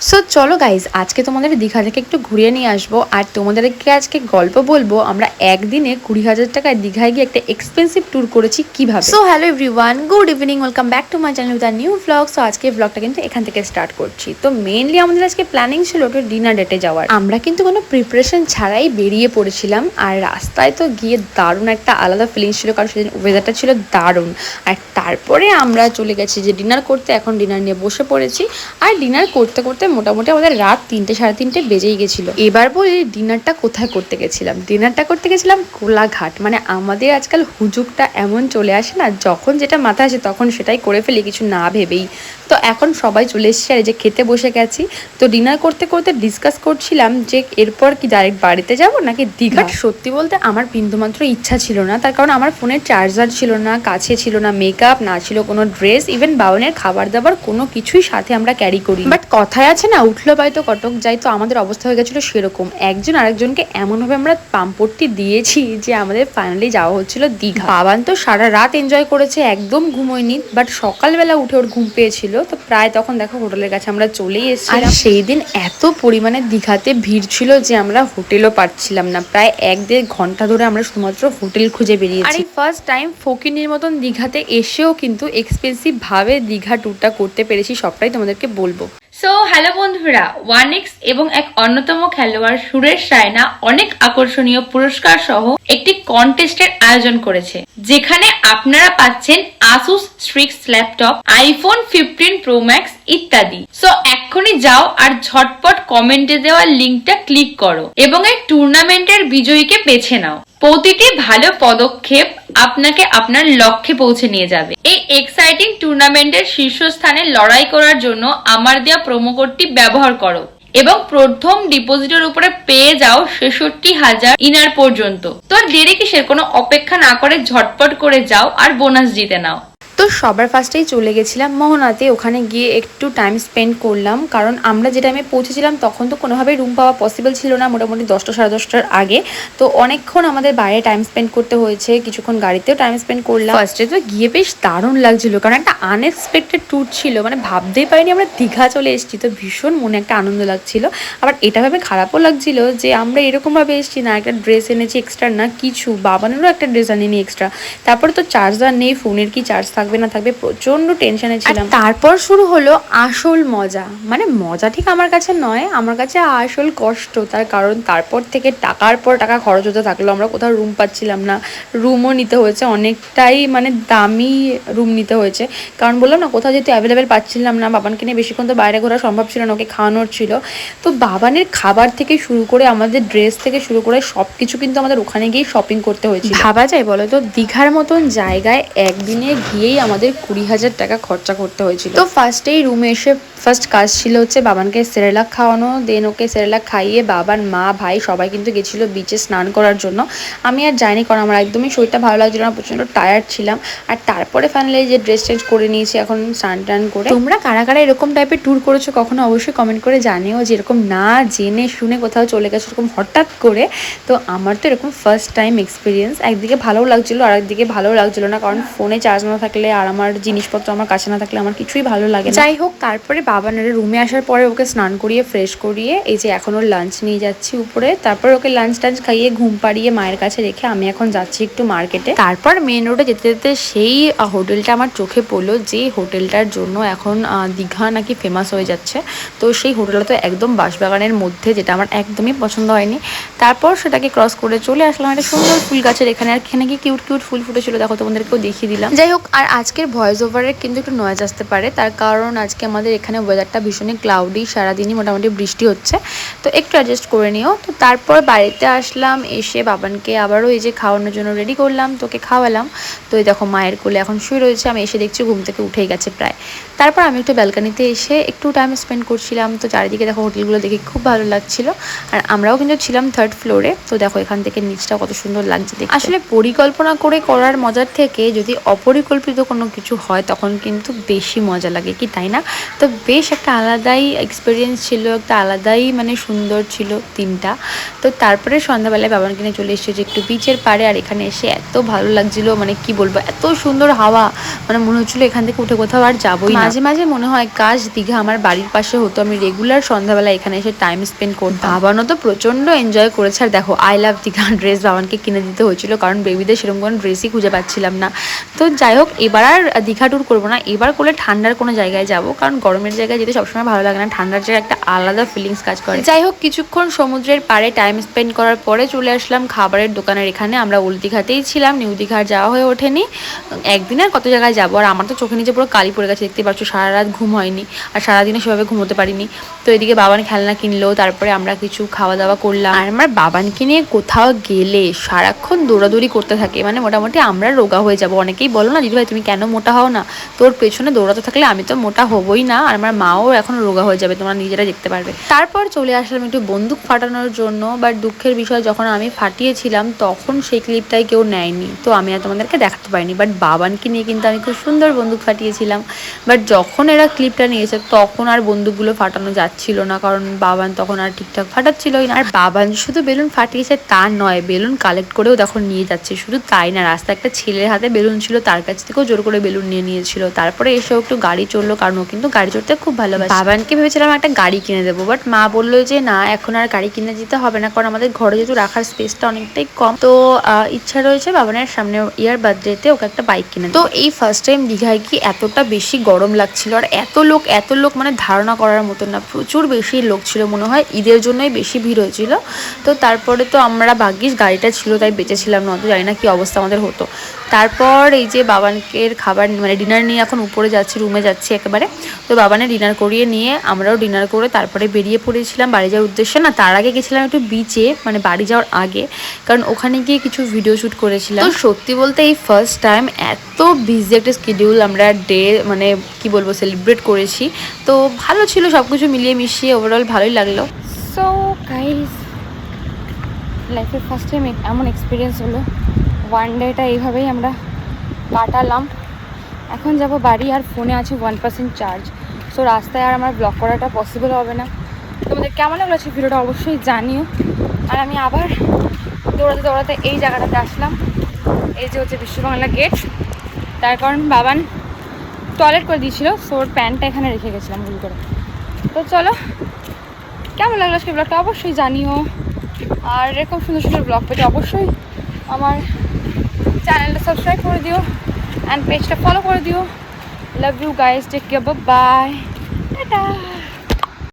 So চলো guys, আজকে তোমাদের দীঘা থেকে একটু ঘুরিয়ে নিয়ে আসবো আর তোমাদেরকে আজকে গল্প বলবো আমরা একদিনে 20,000 টাকায় দীঘায় গিয়ে একটা এক্সপেন্সিভ ট্যুর করেছি কিভাবে। So hello everyone, good evening, welcome back to my channel with a new blog. So আজকে ব্লগটা কিন্তু এখান থেকে স্টার্ট করছি। তো মেইনলি আমাদের আজকে প্ল্যানিং ছিল একটু ডিনার ডেটে যাওয়ার। আমরা কিন্তু কোনো প্রিপারেশন ছাড়াই বেরিয়ে পড়েছিলাম আর রাস্তায় তো গিয়ে দারুণ একটা আলাদা ফিলিংস ছিল, কারণ সেদিন ওয়েদারটা ছিল দারুণ। আর তারপরে আমরা চলে গেছি যে ডিনার করতে। এখন ডিনার নিয়ে বসে পড়েছি আর ডিনার করতে করতে মোটামুটি আমাদের রাত 3টে সাড়ে 3টে বেজেই গেছিলো। এবার বলি ডিনারটা কোথায় করতে গেছিলাম। ডিনারটা করতে গেছিলাম কোলাঘাট। মানে আমাদের আজকাল হুজুগটা এমন চলে আসে না, যখন যেটা মাথায় আসে তখন সেটাই করে ফেলি কিছু না ভেবেই। তো এখন সবাই চলে এসেছে আর এই যে খেতে বসে গেছি। তো ডিনার করতে করতে ডিসকাস করছিলাম যে এরপর কি ডাইরেক্ট বাড়িতে যাব নাকি দীঘা। সত্যি বলতে আমার বিন্দুমাত্র ইচ্ছা ছিল না, তার কারণ আমার ফোনের চার্জার ছিল না, কাছে ছিল না মেকআপ, না ছিল কোনো ড্রেস, ইভেন বাবনের খাবার দাবার কোনো কিছুই সাথে আমরা ক্যারি করি। বাট কথায় আছে না, উঠলো বাই তো কটক যাই। তো আমাদের অবস্থা হয়ে গেছিলো সেরকম। একজন আরেকজনকে এমনভাবে আমরা পাম্পট্টি দিয়েছি যে আমাদের ফাইনালি যাওয়া হচ্ছিল দীঘা। বাবান তো সারা রাত এনজয় করেছে, একদম ঘুমোয়নি। বাট সকালবেলা উঠে ওর ঘুম পেয়েছিল। তো প্রায় তখন দেখো হোটেলের কাছে আমরা চলেই এসেছি। আর সেই দিন এত পরিমাণে দীঘাতে ভিড় ছিল যে আমরা হোটেলও পাচ্ছিলাম না। প্রায় 1-1.5 ঘন্টা ধরে আমরা শুধুমাত্র হোটেল খুঁজে বেরিয়েছি। আর এই ফার্স্ট টাইম ফকিনির মতন দীঘাতে এসেও কিন্তু এক্সপেন্সিভ ভাবে দীঘা ট্যুরটা করতে পেরেছি, সবটাই তোমাদেরকে বলবো। সো হ্যালো বন্ধুরা, 1x এবং এক অন্যতম খেলোয়াড় সুরেশ রায়না অনেক আকর্ষণীয় পুরস্কার সহ একটি কন্টেস্টের আয়োজন করেছে, যেখানে আপনারা পাচ্ছেন Asus Strix laptop, iPhone 15 pro max ইত্যাদি। সো এক্ষুনি যাও আর ঝটপট কমেন্টে দেওয়া লিঙ্কটা ক্লিক করো এবং এই টুর্নামেন্টের বিজয়ীকে বেছে নাও। প্রতিটি ভালো পদক্ষেপ আপনাকে আপনার লক্ষ্যে পৌঁছে নিয়ে যাবে। এই এক্সাইটিং টুর্নামেন্টের শীর্ষস্থানে লড়াই করার জন্য আমার দেওয়া প্রোমো কোডটি ব্যবহার করো এবং প্রথম ডিপোজিটের উপরে পেয়ে যাও 66,000 ইনার পর্যন্ত। তো দেরি কিসের, কোনো অপেক্ষা না করে ঝটপট করে যাও আর বোনাস জিতে নাও। তো সবার ফার্স্টেই চলে গেছিলাম মোহনাতে। ওখানে গিয়ে একটু টাইম স্পেন্ড করলাম, কারণ আমরা যে টাইমে পৌঁছেছিলাম তখন তো কোনোভাবেই রুম পাওয়া পসিবল ছিল না, মোটামুটি 10টা সাড়ে 10টার আগে। তো অনেকক্ষণ আমাদের বাইরে টাইম স্পেন্ড করতে হয়েছে, কিছুক্ষণ গাড়িতেও টাইম স্পেন্ড করলাম। ফার্স্টে তো গিয়ে বেশ দারুণ লাগছিল, কারণ একটা আনএক্সপেক্টেড ট্যুর ছিল। মানে ভাবতেই পারিনি আমরা দীঘা চলে এসেছি। তো ভীষণ মনে একটা আনন্দ লাগছিল। আবার এটা ভেবে খারাপও লাগছিল যে আমরা এরকমভাবে এসেছি, না একটা ড্রেস এনেছি এক্সট্রা না কিছু, বাবানেরও একটা ড্রেস আনিনি এক্সট্রা। তারপরে তো চার্জার নেই, ফোনের কি চার্জ থাকবে না থাকবে, প্রচন্ড টেনশনে ছিলাম। তারপর শুরু হলো আসল মজা। মানে মজা ঠিক আমার কাছে নয়, আমার কাছে আসল কষ্ট। তার কারণ তারপর থেকে টাকার পর টাকা খরচ হতে থাকলো। আমরা কোথাও রুম পাচ্ছিলাম না, রুমও নিতে হয়েছে অনেকটাই, মানে দামি রুম নিতে হয়েছে। কারণ বললাম না, কোথাও যেহেতু অ্যাভেলেবেল পাচ্ছিলাম না, বাবানকে নিয়ে বেশিক্ষণ তো বাইরে ঘোরা সম্ভব ছিল না, ওকে খাওয়ানোর ছিল। তো বাবানের খাবার থেকে শুরু করে আমাদের ড্রেস থেকে শুরু করে সব কিছু কিন্তু আমাদের ওখানে গিয়েই শপিং করতে হয়েছিল। ভাবা যায় বলো তো, দীঘার মতন জায়গায় একদিনে গিয়েই আমাদের 20,000 টাকা খরচা করতে হয়েছিল। তো ফার্স্টেই রুমে এসে ফার্স্ট কাজ ছিল হচ্ছে বাবানকে সেরেলাক খাওয়ানো। দেন ওকে সেরেলাক খাইয়ে বাবার মা ভাই সবাই কিন্তু গেছিলো বিচে স্নান করার জন্য। আমি আর যাইনি, কারণ আমার একদমই শরীরটা ভালো লাগছিল না, প্রচণ্ড টায়ার্ড ছিলাম। আর তারপরে ফাইনালি যে ড্রেস চেঞ্জ করে নিয়েছি এখন স্নান টান করে। তোমরা কারা কারা এরকম টাইপের ট্যুর করেছো কখনো অবশ্যই কমেন্ট করে জানিও, যে এরকম না জেনে শুনে কোথাও চলে গেছো এরকম হঠাৎ করে। তো আমার তো এরকম ফার্স্ট টাইম এক্সপিরিয়েন্স। একদিকে ভালোও লাগছিলো আর একদিকে ভালোও লাগছিলো না, কারণ ফোনে চার্জ না থাকলে আর আমার জিনিসপত্র আমার কাছে না থাকলে আমার কিছুই ভালো লাগে না। যাই হোক, তারপরে বাবানের রুমে আসার পরে ওকে স্নান করিয়ে ফ্রেশ করিয়ে এই যে এখন ওর লাঞ্চ নিয়ে যাচ্ছি উপরে। তারপর ওকে লাঞ্চ টাঞ্চ খাইয়ে ঘুম পাড়িয়ে মায়ের কাছে রেখে আমি এখন যাচ্ছি একটু মার্কেটে। তারপর মেন রোডে যেতে যেতে সেই হোটেলটা আমার চোখে পড়লো, যে হোটেলটার জন্য এখন দীঘা নাকি ফেমাস হয়ে যাচ্ছে। তো সেই হোটেলটা তো একদম বাঁশবাগানের মধ্যে, যেটা আমার একদমই পছন্দ হয়নি। তারপর সেটাকে ক্রস করে চলে আসলাম একটা সুন্দর ফুল গাছের এখানে। আর এখানে কি কিউট কিউট ফুল ফুটেছিল দেখো, তোমাদেরকেও দেখিয়ে দিলাম। যাই হোক, আর আজকের ভয়েস ওভারে কিন্তু একটু নয়েজ আসতে পারে, তার কারণ আজকে আমাদের এখানে ওয়েদারটা ভীষণই ক্লাউডি, সারাদিনই মোটামুটি বৃষ্টি হচ্ছে। তো একটু অ্যাডজাস্ট করে নিও। তো তারপর বাড়িতে আসলাম, এসে বাবানকে আবারও এই যে খাওয়ানোর জন্য রেডি করলাম, তোকে খাওয়ালাম। তো এই দেখো মায়ের কোলে এখন শুয়ে রয়েছে, আমি এসে দেখছি ঘুম থেকে উঠেই গেছে প্রায়। তারপর আমি একটু ব্যালকানিতে এসে একটু টাইম স্পেন্ড করছিলাম। তো চারিদিকে দেখো হোটেলগুলো দেখে খুব ভালো লাগছিল। আর আমরাও কিন্তু ছিলাম 3rd ফ্লোরে। তো দেখো এখান থেকে নিচটা কত সুন্দর লাগছে দেখতে। আসলে পরিকল্পনা করে করার মজার থেকে যদি অপরিকল্পিত কোনো কিছু হয় তখন কিন্তু বেশি মজা লাগে কি তাই না? তো বেশ একটা আলাদাই এক্সপিরিয়েন্স ছিল, একটা আলাদাই মানে সুন্দর ছিল দিনটা। তো তারপরে সন্ধ্যাবেলায় বাবানকে নিয়ে চলে এসেছে একটু বিচের পাড়ে, আর এখানে এসে এত ভালো লাগছিল, মানে কি বলবো, এত সুন্দর হাওয়া, মানে মনে হচ্ছিলো এখান থেকে উঠে কোথাও আর যাবোই না। মাঝে মাঝে মনে হয় কাশ দীঘা আমার বাড়ির পাশে হতো, আমি রেগুলার সন্ধ্যাবেলা এখানে এসে টাইম স্পেন্ড করতাম। বাবানও তো প্রচন্ড এনজয় করেছে। আর দেখো আই লাভ দীঘা ড্রেস বাবানকে কিনে দিতে হয়েছিল, কারণ বেবিদের সেরকম কোনো ড্রেসই খুঁজে পাচ্ছিলাম না। তো যাই হোক, এবার আর দীঘা ট্যুর করবো না, এবার করলে ঠান্ডার কোনো জায়গায় যাব, কারণ গরমের জায়গায় যেতে সবসময় ভালো লাগে না, ঠান্ডার জায়গায় একটা আলাদা ফিলিংস কাজ করে। যাই হোক, কিছুক্ষণ সমুদ্রের পাড়ে টাইম স্পেন্ড করার পরে চলে আসলাম খাবারের দোকানের এখানে। আমরা ওল্ড দীঘাতেই ছিলাম, নিউ দীঘার যাওয়া হয়ে ওঠেনি। একদিন আর কত জায়গায় যাবো, আর আমার তো চোখে নিচে পুরো কালি পড়ে গেছে, দেখতে পাচ্ছ সারা রাত ঘুম হয়নি, আর সারাদিনে সেভাবে ঘুমোতে পারিনি। তো এদিকে বাবান খেলনা কিনলো, তারপরে আমরা কিছু খাওয়া দাওয়া করলাম। আর আমার বাবানকে নিয়ে কোথাও গেলে সারাক্ষণ দৌড়াদৌড়ি করতে থাকে, মানে মোটামুটি আমরা রোগা হয়ে যাবো। অনেকেই বলো না দিদিভাই তুমি কেন মোটা হও না, তোর পেছনে দৌড়াতে থাকলে আমি তো মোটা হবই না, আর আমার মাও এখন রোগা হয়ে যাবে, তোমরা নিজেরা দেখতে পারবে। তারপর চলে আসলাম একটু বন্দুক ফাটানোর জন্য, বাট দুঃখের বিষয় যখন আমি ফাটিয়েছিলাম তখন সেই ক্লিপটাই কেউ নেয়নি, তো আমি আর তোমাদেরকে দেখাতে পারিনি। বাট বাবানকে নিয়ে কিন্তু আমি খুব সুন্দর বন্দুক ফাটিয়েছিলাম। বাট যখন এরা ক্লিপটা নিয়েছে তখন আর বন্দুকগুলো ফাটানো যাচ্ছিল না, কারণ বাবান তখন আর ঠিকঠাক ফাটাচ্ছিলই না। আর বাবান শুধু বেলুন ফাটিয়েছে তা নয়, বেলুন কালেক্ট করেও তখন নিয়ে যাচ্ছে। শুধু তাই না, রাস্তায় একটা ছেলের হাতে বেলুন ছিল, তার কাছ থেকেও জোর করে বেলুন নিয়ে নিয়েছিল। তারপরে এসেও একটু গাড়ি চললো, কারণ ও কিন্তু গাড়ি চড়তে খুব ভালোবাসে। বাবানকে ভেবেছিলাম একটা গাড়ি কিনে দেবো, বাট মা বললো যে না, এখন আর গাড়ি কিনে দিতে হবে না, কারণ আমাদের ঘরে যেহেতু রাখার স্পেসটা অনেকটাই কম। তো ইচ্ছা রয়েছে বাবানের সামনে ইয়ার বার্থডেতে ওকে একটা বাইক কিনে। তো এই ফার্স্ট টাইম দীঘায় কি এতটা বেশি গরম লাগছিল, আর এত লোক মানে ধারণা করার মতো না, প্রচুর বেশি লোক ছিল, মনে হয় ঈদের জন্যই বেশি ভিড় হয়েছিল। তো তারপরে তো আমরা ভাগ্যিস গাড়িটা ছিল তাই বেঁচেছিলাম, না তো জানি না কি অবস্থা আমাদের হতো। তারপর এই যে বাবানকের খাবার মানে ডিনার নিয়ে এখন উপরে যাচ্ছি, রুমে যাচ্ছি একেবারে। তো বাবানে ডিনার করিয়ে নিয়ে আমরাও ডিনার করে তারপরে বেরিয়ে পড়েছিলাম বাড়ি যাওয়ার উদ্দেশ্যে। না, তার আগে গেছিলাম একটু বিচে, মানে বাড়ি যাওয়ার আগে, কারণ ওখানে গিয়ে কিছু ভিডিও শ্যুট করেছিলাম। তো সত্যি বলতে এই ফার্স্ট টাইম এত বিজি একটা শিডিউল আমরা মানে কি বলবো সেলিব্রেট করেছি। তো ভালো ছিল সব কিছু মিলিয়ে মিশিয়ে, ওভারঅল ভালোই লাগলো। সো গাইস, লাইফের ফার্স্ট টাইম এমন এক্সপিরিয়েন্স হলো, ওয়ান ডেটা এইভাবেই আমরা কাটালাম। এখন যাব বাড়ি, আর ফোনে আছে 1% চার্জ, সো রাস্তায় আর আমার ব্লগ করাটা পসিবল হবে না। তোমাদের কেমন লাগলো আজকে ভিডিওটা অবশ্যই জানিও। আর আমি আবার দৌড়াতে দৌড়াতে এই জায়গাটাতে আসলাম, এই যে হচ্ছে বিশ্ববাংলা গেট। তার কারণ বাবান টয়লেট করে দিয়েছিল, সো ওর প্যান্টটা এখানে রেখে গেছিলাম ভুল করে। তো চলো, কেমন লাগলো আজকে ব্লগটা অবশ্যই জানিও। আর এরকম সুন্দর সুন্দর ব্লগ পেতে অবশ্যই আমার চ্যানেলটা সাবস্ক্রাইব করে দিও অ্যান্ড পেজটা ফলো করে দিও। Love you guys, take care, bye, tata.